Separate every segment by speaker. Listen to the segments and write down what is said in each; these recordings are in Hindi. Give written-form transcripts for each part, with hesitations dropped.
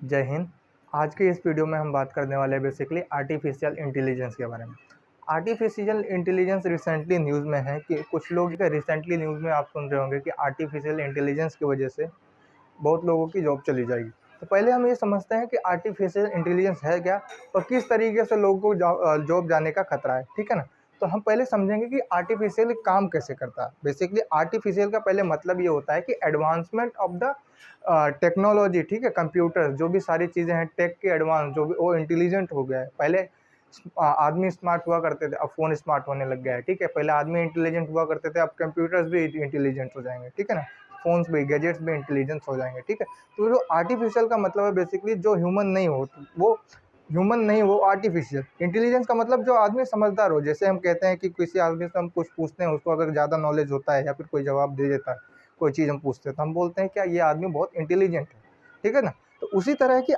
Speaker 1: जय हिंद। आज के इस वीडियो में हम बात करने वाले हैं बेसिकली आर्टिफिशियल इंटेलिजेंस के बारे में। आर्टिफिशियल इंटेलिजेंस रिसेंटली न्यूज़ में है कि कुछ लोग रिसेंटली न्यूज़ में आप सुन रहे होंगे कि आर्टिफिशियल इंटेलिजेंस की वजह से बहुत लोगों की जॉब चली जाएगी। तो पहले हम ये समझते हैं कि आर्टिफिशियल इंटेलिजेंस है क्या और किस तरीके से लोगों को जॉब जाने का खतरा है, ठीक है ना। तो हम पहले समझेंगे कि आर्टिफिशियल काम कैसे करता है। बेसिकली आर्टिफिशियल का पहले मतलब ये होता है कि एडवांसमेंट ऑफ द टेक्नोलॉजी, ठीक है। कंप्यूटर जो भी सारी चीज़ें हैं टेक के एडवांस जो भी वो इंटेलिजेंट हो गया है। पहले आदमी स्मार्ट हुआ करते थे, अब फ़ोन स्मार्ट होने लग गया है, ठीक है। पहले आदमी इंटेलिजेंट हुआ करते थे, अब कंप्यूटर्स भी इंटेलिजेंट हो जाएंगे, ठीक है ना। फ़ोन्स भी, गैजेट्स भी इंटेलिजेंस हो जाएंगे, ठीक है। तो जो आर्टिफिशियल का मतलब है बेसिकली जो ह्यूमन नहीं हो, तो वो ह्यूमन नहीं, वो आर्टिफिशियल। इंटेलिजेंस का मतलब जो आदमी समझदार हो। जैसे हम कहते हैं कि किसी आदमी से हम कुछ पूछते हैं, उसको अगर ज़्यादा नॉलेज होता है या फिर कोई जवाब दे देता है, कोई चीज़ हम पूछते हैं तो हम बोलते हैं क्या ये आदमी बहुत इंटेलिजेंट है, ठीक है ना। तो उसी तरह की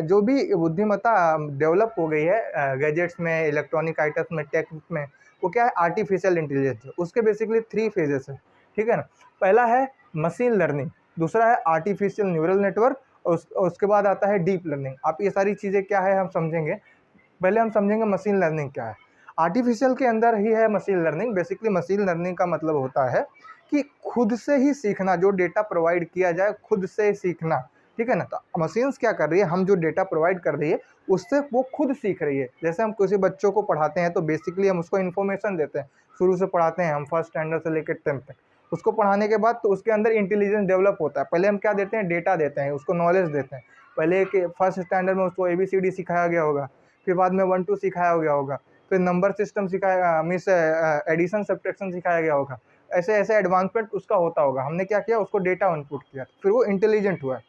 Speaker 1: जो भी बुद्धिमत्ता डेवलप हो गई है गैजेट्स में, इलेक्ट्रॉनिक आइटम्स में, टेक में, वो क्या है, आर्टिफिशियल इंटेलिजेंस है। उसके बेसिकली 3 फेजेस है, ठीक है ना। पहला है मशीन लर्निंग, दूसरा है आर्टिफिशियल न्यूरल नेटवर्क और उसके बाद आता है डीप लर्निंग। आप ये सारी चीज़ें क्या है हम समझेंगे। पहले हम समझेंगे मशीन लर्निंग क्या है। आर्टिफिशियल के अंदर ही है machine learning. Basically machine learning का मतलब होता है कि खुद से ही सीखना, जो डेटा प्रोवाइड किया जाए खुद से सीखना, ठीक है ना। तो मशीन्स क्या कर रही है, हम जो डेटा प्रोवाइड कर रही है उससे वो खुद सीख रही है। जैसे हम किसी बच्चों को पढ़ाते हैं तो बेसिकली हम उसको इन्फॉर्मेशन देते हैं, शुरू से पढ़ाते हैं हम फर्स्ट स्टैंडर्ड से लेकर 10th तक। उसको पढ़ाने के बाद तो उसके अंदर इंटेलिजेंस डेवलप होता है। पहले हम क्या देते हैं, डेटा देते हैं, उसको नॉलेज देते हैं। पहले के फर्स्ट स्टैंडर्ड में उसको ABCD सिखाया गया होगा, फिर बाद में 1 2 सिखाया गया होगा, फिर नंबर सिस्टम सिखाया, मीन्स एडिशन सब्ट्रैक्शन सिखाया गया होगा। ऐसे ऐसे एडवांसमेंट उसका होता होगा। हमने क्या किया, उसको डेटा इनपुट किया, फिर वो इंटेलिजेंट हुआ।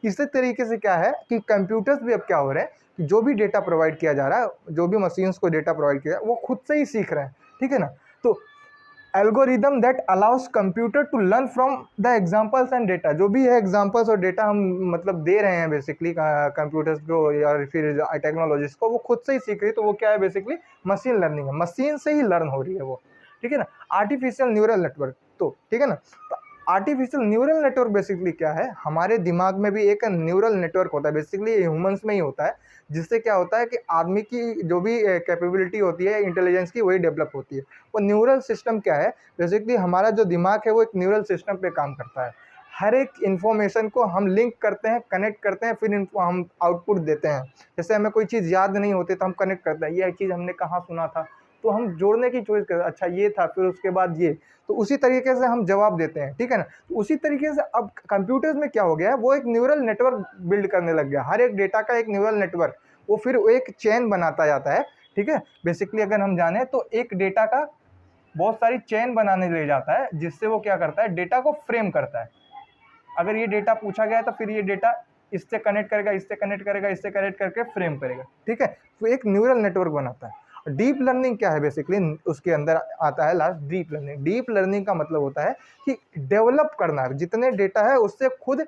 Speaker 1: इसी तरीके से क्या है कि कंप्यूटर्स भी अब क्या हो रहे हैं कि जो भी डेटा प्रोवाइड किया जा रहा है, जो भी मशीन्स को डेटा प्रोवाइड किया वो खुद से ही सीख रहे हैं, ठीक है ना। तो algorithm that allows computer to learn from the examples and data, जो भी है एग्जांपल्स और डेटा हम मतलब दे रहे हैं बेसिकली कंप्यूटर्स को या फिर टेक्नोलॉजीज को, वो खुद से ही सीख रही है। तो वो क्या है, बेसिकली मशीन लर्निंग है। मशीन से ही लर्न हो रही है वो, ठीक है ना। आर्टिफिशियल न्यूरल नेटवर्क, तो ठीक है ना। तो आर्टिफिशियल न्यूरल नेटवर्क बेसिकली क्या है, हमारे दिमाग में भी एक न्यूरल नेटवर्क होता है, बेसिकली ह्यूमंस में ही होता है। जिससे क्या होता है कि आदमी की जो भी कैपेबिलिटी होती है इंटेलिजेंस की, वही डेवलप होती है। वो न्यूरल सिस्टम क्या है, बेसिकली हमारा जो दिमाग है वो एक न्यूरल सिस्टम पे काम करता है। हर एक इन्फॉर्मेशन को हम लिंक करते हैं, कनेक्ट करते हैं, फिर इनको हम आउटपुट देते हैं। जैसे हमें कोई चीज़ याद नहीं होती तो हम कनेक्ट करते हैं, ये चीज़ हमने कहाँ सुना था, तो हम जोड़ने की चॉइस करते हैं, अच्छा ये था, फिर उसके बाद ये। तो उसी तरीके से हम जवाब देते हैं, ठीक है ना। तो उसी तरीके से अब कंप्यूटर्स में क्या हो गया है, वो एक न्यूरल नेटवर्क बिल्ड करने लग गया। हर एक डेटा का एक न्यूरल नेटवर्क, वो फिर एक चेन बनाता जाता है, ठीक है। बेसिकली अगर हम जाने तो एक डेटा का बहुत सारी चेन बनाने ले जाता है, जिससे वो क्या करता है, डेटा को फ्रेम करता है। अगर ये डेटा पूछा गया है तो फिर ये डेटा इससे कनेक्ट करेगा, इससे कनेक्ट करेगा, इससे कनेक्ट करके फ्रेम करेगा, ठीक है। तो एक न्यूरल नेटवर्क बनाता है। डीप लर्निंग क्या है, बेसिकली उसके अंदर आता है last deep learning. Deep learning का मतलब होता है कि डेवलप करना, जितने डेटा है उससे खुद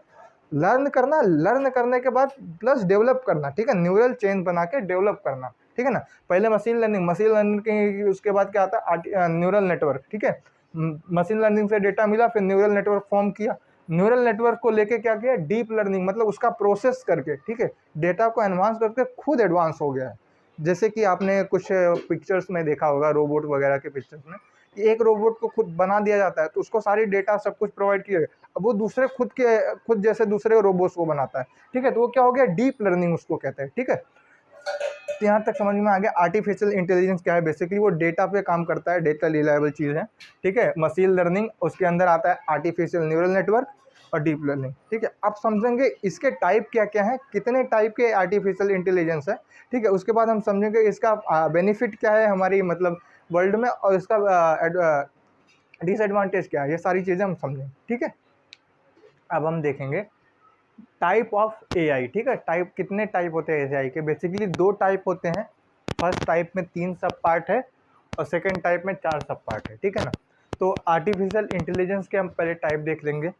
Speaker 1: लर्न करना, लर्न करने के बाद प्लस डेवलप करना, ठीक है। न्यूरल चेन बना के डेवलप करना, ठीक है ना। पहले मशीन लर्निंग, मशीन लर्निंग के उसके बाद क्या आता है, न्यूरल नेटवर्क, ठीक है। मशीन लर्निंग से डेटा मिला, फिर न्यूरल नेटवर्क फॉर्म किया। न्यूरल नेटवर्क को लेके क्या किया, डीप लर्निंग, मतलब उसका प्रोसेस करके, ठीक है, डेटा को एडवांस करके खुद एडवांस हो गया है। जैसे कि आपने कुछ पिक्चर्स में देखा होगा, रोबोट वगैरह के पिक्चर्स में, कि एक रोबोट को खुद बना दिया जाता है तो उसको सारी डेटा सब कुछ प्रोवाइड किया गया, अब वो दूसरे खुद जैसे दूसरे रोबोट्स को बनाता है, ठीक है। तो वो क्या हो गया, डीप लर्निंग उसको कहते हैं, ठीक है। तो यहाँ तक समझ में आ गया आर्टिफिशियल इंटेलिजेंस क्या है। बेसिकली वो डेटा पे काम करता है, डेटा रिलायबल चीज़ है, ठीक है। मशीन लर्निंग, उसके अंदर आता है आर्टिफिशियल न्यूरल नेटवर्क और डीप लर्निंग, ठीक है। अब समझेंगे इसके टाइप क्या क्या है, कितने टाइप के आर्टिफिशियल इंटेलिजेंस है, ठीक है। उसके बाद हम समझेंगे इसका बेनिफिट क्या है हमारी मतलब वर्ल्ड में, और इसका डिसएडवांटेज क्या है, ये सारी चीज़ें हम समझेंगे, ठीक है। अब हम देखेंगे टाइप ऑफ एआई, ठीक है। टाइप, कितने टाइप होते हैं एआई के, बेसिकली 2 टाइप होते हैं। फर्स्ट टाइप में 3 सब पार्ट है और सेकंड टाइप में 4 सब पार्ट है, ठीक है ना। तो आर्टिफिशियल इंटेलिजेंस के हम पहले टाइप देख लेंगे।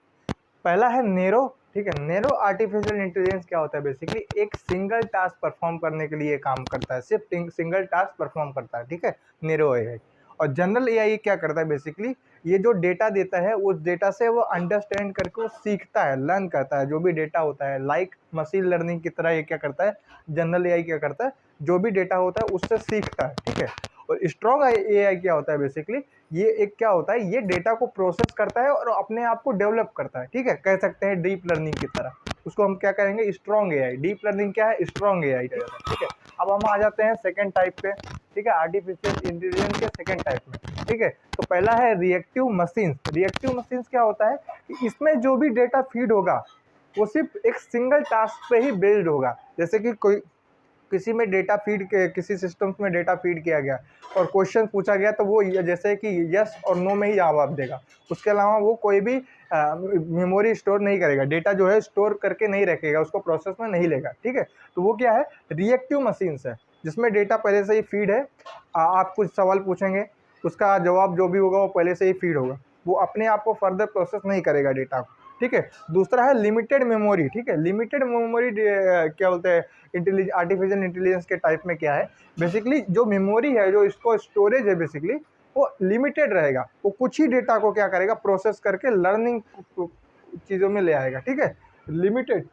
Speaker 1: पहला है नेरो, ठीक है। नेरो आर्टिफिशियल इंटेलिजेंस क्या होता है, बेसिकली एक सिंगल टास्क परफॉर्म करने के लिए काम करता है, सिर्फ सिंगल टास्क परफॉर्म करता है, ठीक है, नेरो एआई। और जनरल एआई क्या करता है बेसिकली, ये जो डेटा देता है उस डेटा से वो अंडरस्टैंड करके वो सीखता है, लर्न करता है जो भी डेटा होता है, लाइक मशीन लर्निंग की तरह ये क्या करता है, जनरल एआई क्या करता है, जो भी डेटा होता है उससे सीखता है, ठीक है। और स्ट्रॉन्ग एआई क्या होता है बेसिकली, ये एक क्या होता है, ये डेटा को प्रोसेस करता है और अपने आप को डेवलप करता है, ठीक है, कह सकते हैं डीप लर्निंग की तरह। उसको हम क्या करेंगे, स्ट्रॉन्ग एआई। डीप लर्निंग क्या है, स्ट्रॉन्ग एआई, ठीक है। अब हम आ जाते हैं सेकंड टाइप पे, ठीक है, आर्टिफिशियल इंटेलिजेंस के सेकंड टाइप में, ठीक है। तो पहला है रिएक्टिव मशीन्स। रिएक्टिव मशीन्स क्या होता है कि इसमें जो भी डेटा फीड होगा वो सिर्फ एक सिंगल टास्क पे ही बेस्ड होगा। जैसे कि कोई किसी में डेटा फीड के किसी सिस्टम्स में डेटा फीड किया गया और क्वेश्चन पूछा गया तो वो जैसे कि यस और नो में ही जवाब देगा, उसके अलावा वो कोई भी मेमोरी स्टोर नहीं करेगा, डेटा जो है स्टोर करके नहीं रखेगा, उसको प्रोसेस में नहीं लेगा, ठीक है। तो वो क्या है, रिएक्टिव मशीन्स है, जिसमें डेटा पहले से ही फीड है। आप कुछ सवाल पूछेंगे, उसका जवाब जो भी होगा वो पहले से ही फीड होगा, वो अपने आप को फर्दर प्रोसेस नहीं करेगा डेटा को, ठीक है। दूसरा है लिमिटेड मेमोरी, ठीक है। लिमिटेड मेमोरी क्या बोलते हैं, आर्टिफिशियल इंटेलिजेंस के टाइप में क्या है बेसिकली, जो मेमोरी है, जो इसको स्टोरेज है बेसिकली, वो लिमिटेड रहेगा, वो कुछ ही डेटा को क्या करेगा, प्रोसेस करके लर्निंग चीज़ों में ले आएगा, ठीक है, लिमिटेड,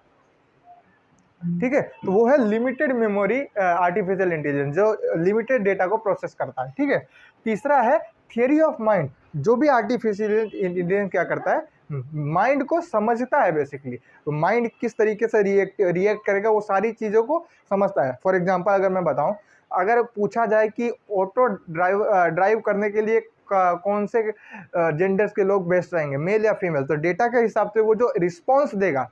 Speaker 1: ठीक है। तो वो है लिमिटेड मेमोरी आर्टिफिशियल इंटेलिजेंस, जो लिमिटेड डेटा को प्रोसेस करता है, ठीक है। तीसरा है थियरी ऑफ माइंड। जो भी आर्टिफिशियल इंटेलिजेंस क्या करता है, माइंड को समझता है बेसिकली, तो माइंड किस तरीके से रिएक्ट करेगा वो सारी चीज़ों को समझता है। फॉर एग्जांपल अगर मैं बताऊं, अगर पूछा जाए कि ऑटो ड्राइव करने के लिए कौन से जेंडर्स के लोग बेस्ट रहेंगे, मेल या फीमेल, तो डेटा के हिसाब से वो जो रिस्पॉन्स देगा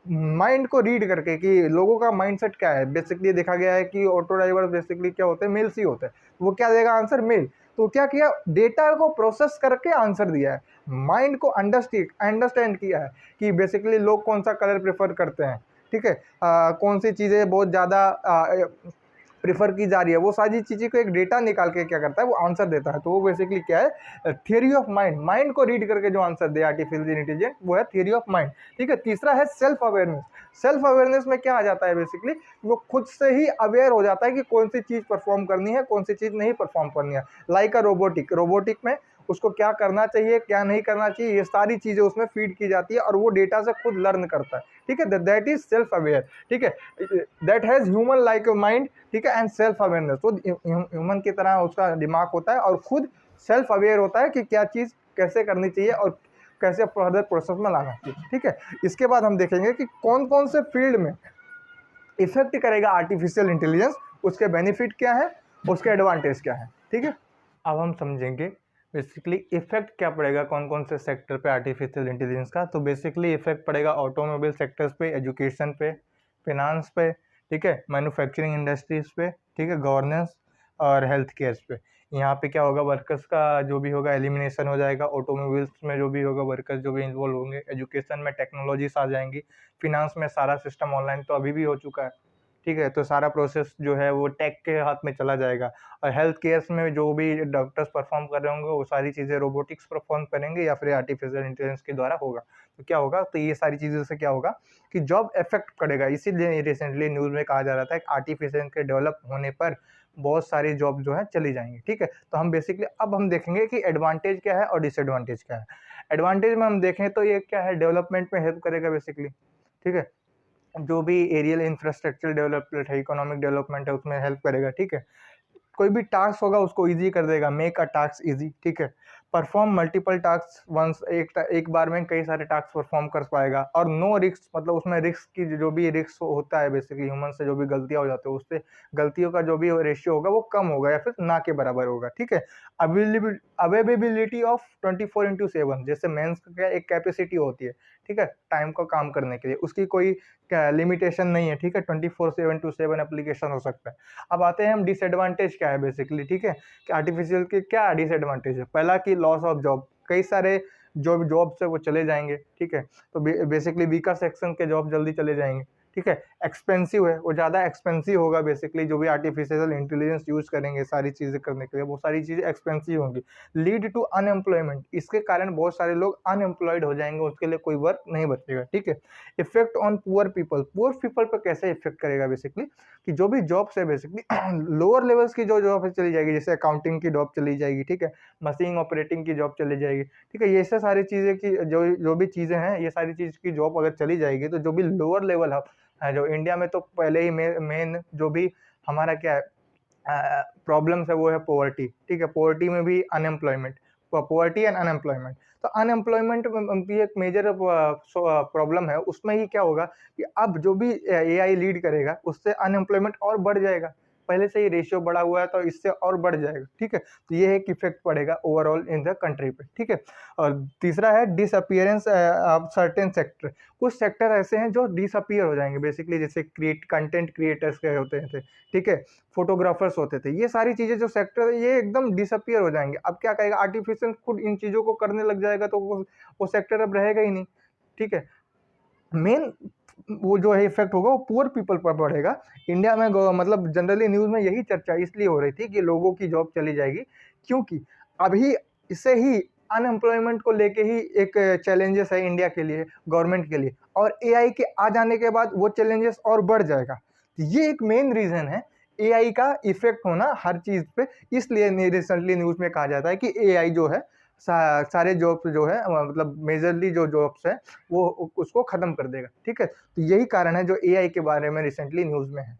Speaker 1: माइंड को रीड करके कि लोगों का माइंडसेट क्या है, बेसिकली देखा गया है कि ऑटो ड्राइवर बेसिकली क्या होते हैं, मेल्स ही होते हैं, वो क्या देगा आंसर, मेल। तो क्या किया, डेटा को प्रोसेस करके आंसर दिया है, माइंड को अंडरस्टैंड किया है कि बेसिकली लोग कौन सा कलर प्रेफर करते हैं, ठीक है, कौन सी चीज़ें बहुत ज़्यादा प्रेफर की जा रही है, वो सारी चीज़ें को एक डेटा निकाल के क्या करता है, वो आंसर देता है। तो वो बेसिकली क्या है, थियरी ऑफ माइंड, माइंड को रीड करके जो आंसर दे आर्टिफिशियल इंटेलिजेंस, वो है थियरी ऑफ माइंड, ठीक है। तीसरा है सेल्फ अवेयरनेस। सेल्फ अवेयरनेस में क्या आ जाता है बेसिकली, वो खुद से ही अवेयर हो जाता है कि कौन सी चीज़ परफॉर्म करनी है, कौन सी चीज़ नहीं परफॉर्म करनी है। लाइक अ रोबोटिक में उसको क्या करना चाहिए, क्या नहीं करना चाहिए, ये सारी चीज़ें उसमें फीड की जाती है और वो डेटा से खुद लर्न करता है, ठीक है। दैट इज सेल्फ अवेयर, ठीक है, that has human like mind, ठीक है, एंड सेल्फ अवेयरनेस। तो ह्यूमन की तरह उसका दिमाग होता है और खुद सेल्फ अवेयर होता है कि क्या चीज़ कैसे करनी चाहिए और कैसे फर्दर प्रोसेस में लाना चाहिए, ठीक है। इसके बाद हम देखेंगे कि कौन कौन से फील्ड में इफेक्ट करेगा आर्टिफिशियल इंटेलिजेंस, उसके बेनिफिट क्या है, उसके एडवांटेज क्या है, ठीक है। अब हम समझेंगे बेसिकली इफेक्ट क्या पड़ेगा कौन कौन से सेक्टर पे आर्टिफिशियल इंटेलिजेंस का। तो बेसिकली इफेक्ट पड़ेगा ऑटोमोबाइल सेक्टर्स पे, एजुकेशन पे, फिनांस पे, ठीक है, मैन्युफैक्चरिंग इंडस्ट्रीज पे, ठीक है, गवर्नेंस और हेल्थ केयर्स पे। यहाँ पे क्या होगा, वर्कर्स का जो भी होगा एलिमिनेशन हो जाएगा, ऑटोमोबाइल्स में जो भी होगा वर्कर्स जो भी इन्वॉल्व होंगे, एजुकेशन में टेक्नोलॉजीज आ जाएंगी, फिनांस में सारा सिस्टम ऑनलाइन तो अभी भी हो चुका है, ठीक है, तो सारा प्रोसेस जो है वो टेक के हाथ में चला जाएगा। और हेल्थ केयर्स में जो भी डॉक्टर्स परफॉर्म कर रहे होंगे वो सारी चीज़ें रोबोटिक्स परफॉर्म करेंगे या फिर आर्टिफिशियल इंटेलिजेंस के द्वारा होगा। तो क्या होगा, तो ये सारी चीज़ों से क्या होगा कि जॉब इफेक्ट पड़ेगा। इसीलिए रिसेंटली न्यूज़ में कहा जा रहा था कि आर्टिफिशियल के डेवलप होने पर बहुत सारी जॉब जो है चली जाएंगी, ठीक है। तो हम बेसिकली अब हम देखेंगे कि एडवांटेज क्या है और डिसएडवांटेज क्या है। एडवांटेज में हम देखें तो ये क्या है, डेवलपमेंट में हेल्प करेगा बेसिकली, ठीक है, जो भी एरियल इंफ्रास्ट्रक्चर डेवलपमेंट है, इकोनॉमिक डेवलपमेंट है, उसमें हेल्प करेगा, ठीक है। कोई भी टास्क होगा उसको इजी कर देगा, मेक अ टास्क इजी, ठीक है। परफॉर्म मल्टीपल टास्क वंस, एक बार में कई सारे टास्क परफॉर्म कर पाएगा। और नो रिस्क, मतलब उसमें रिस्क की जो भी रिस्क होता है बेसिकली ह्यूमन से जो भी गलतियां हो जाती है उससे गलतियों का जो भी रेशियो होगा वो कम होगा या फिर ना के बराबर होगा, ठीक है। अवेलेबिलिटी ऑफ 24/7, जैसे मेंस का एक कैपेसिटी होती है, ठीक है, टाइम का काम करने के लिए, उसकी कोई लिमिटेशन नहीं है, ठीक है, 24/7 एप्लीकेशन हो सकता है। अब आते हैं हम डिसएडवांटेज क्या है बेसिकली, ठीक है, कि आर्टिफिशियल के क्या डिसएडवांटेज है। पहला कि लॉस ऑफ जॉब, कई सारे जो जॉब से वो चले जाएंगे, ठीक है, तो बेसिकली वीकर सेक्शन के जॉब जल्दी चले जाएंगे, ठीक है, एक्सपेंसिव है, वो ज़्यादा एक्सपेंसिव होगा बेसिकली, जो भी आर्टिफिशियल इंटेलिजेंस यूज़ करेंगे सारी चीज़ें करने के लिए, वो सारी चीज़ें एक्सपेंसिव होंगी। लीड टू अनएम्प्लॉयमेंट, इसके कारण बहुत सारे लोग अनएम्प्लॉयड हो जाएंगे, उसके लिए कोई वर्क नहीं बचेगा। ठीक है, इफेक्ट ऑन पुअर पीपल पर कैसे इफेक्ट करेगा बेसिकली, कि जो भी जॉब्स है बेसिकली लोअर लेवल्स की जो जॉब है चली जाएगी, जैसे अकाउंटिंग की जॉब चली जाएगी, ठीक है, मशीन ऑपरेटिंग की जॉब चली जाएगी, ठीक है, ये सब सारी चीज़ें की जो भी चीज़ें हैं, ये सारी चीज़ की जॉब अगर चली जाएगी, तो जो भी लोअर लेवल है जो इंडिया में तो पहले ही मेन जो भी हमारा क्या है प्रॉब्लम्स है वो है पॉवर्टी। ठीक है, पॉवर्टी में भी अनएम्प्लॉयमेंट, पॉवर्टी एंड अनएम्प्लॉयमेंट, तो अनएम्प्लॉयमेंट भी एक मेजर प्रॉब्लम है। उसमें ही क्या होगा कि अब जो भी एआई लीड करेगा उससे अनएम्प्लॉयमेंट और बढ़ जाएगा, पहले से ही रेशियो बढ़ा हुआ है तो इससे और बढ़ जाएगा। ठीक है, तो ये एक इफेक्ट पड़ेगा ओवरऑल इन द कंट्री पे। ठीक है, और तीसरा है डिसअपियरेंस ऑफ सर्टेन सेक्टर, कुछ सेक्टर ऐसे हैं जो डिसअपियर हो जाएंगे बेसिकली, जैसे कंटेंट क्रिएटर्स के होते थे, ठीक है, फोटोग्राफर्स होते थे, ये सारी चीज़ें जो सेक्टर है ये एकदम डिसअपियर हो जाएंगे। अब क्या कहेगा, आर्टिफिशियल खुद इन चीज़ों को करने लग जाएगा तो वो सेक्टर अब रहेगा ही नहीं। ठीक है, मेन वो जो है इफेक्ट होगा वो पुअर पीपल पर पड़ेगा। इंडिया में मतलब जनरली न्यूज़ में यही चर्चा इसलिए हो रही थी कि लोगों की जॉब चली जाएगी, क्योंकि अभी इससे ही अनएम्प्लॉयमेंट को लेके ही एक चैलेंजेस है इंडिया के लिए, गवर्नमेंट के लिए, और एआई के आ जाने के बाद वो चैलेंजेस और बढ़ जाएगा। ये एक मेन रीज़न है एआई का इफेक्ट होना हर चीज़ पे, इसलिए रिसेंटली न्यूज़ में कहा जाता है कि एआई जो है सारे जॉब्स जो है मतलब मेजरली जो जॉब्स है वो उसको ख़त्म कर देगा। ठीक है, तो यही कारण है जो एआई के बारे में रिसेंटली न्यूज़ में है।